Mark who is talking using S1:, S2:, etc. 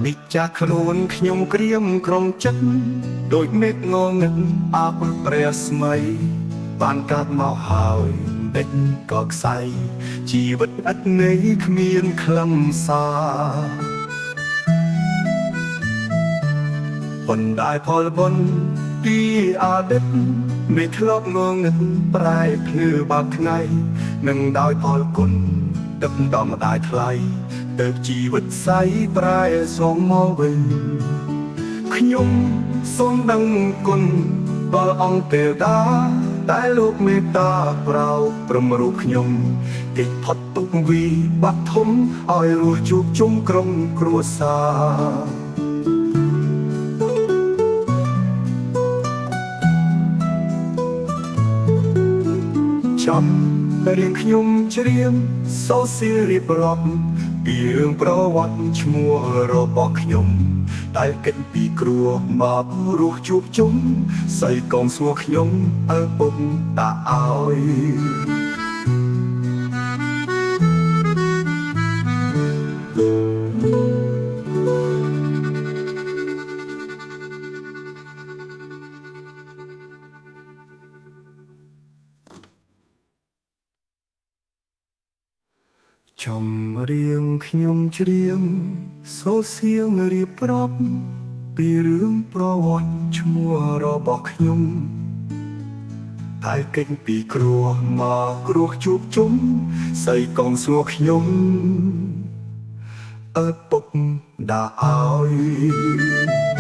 S1: និច្ចចាខ្លួនខ្ញុំក្រៀមក្រុមចិត្តដូចមេឃងងឹតអើព្រះស្មីបានកាត់មកហើយដេចក៏ខ្សែជីវិតឥតន័យគ្មានខ្លឹមសារប៉ុន្តែផលបុណ្យពីអតីតមិនធ្លាប់ងងឹតប្រែភ្លឺបាត់ថ្ងៃនឹងដោយផលគុណទឹកដំម្ដាយថ្លៃទៅជីវិតសៃប្រែសូមមកវិញខ្ញុំសូមដឹងគុណបើអង្គទេវតាតែលោកមេត្តាប្រោព្រមរូបខ្ញុំគេចផុតទុកវិបត្តិធំឲ្យរស់ជួបជុំក្រុមគ្រួសារចាំរៀងខ្ញុំច្រៀងសូសៀរៀបរាប់ពីរឿងប្រវត្តិឈ្មោះរបស់ខ្ញុំដែលកិច្ចពីគ្រួមករស់ជួបជុំស័យកងសួរខ្ញុំឪពុកតាឲ្យចំរៀងខ្ញុំច្រៀងសូសៀងរៀបរាប់ពីរឿងប្រវត្តិឈ្មោះរបស់ខ្ញុំតែកិច្ចពីគ្រួមកគ្រោះជួបជុំស័យកងសួរខ្ញុំឪពុកដាឲ្យ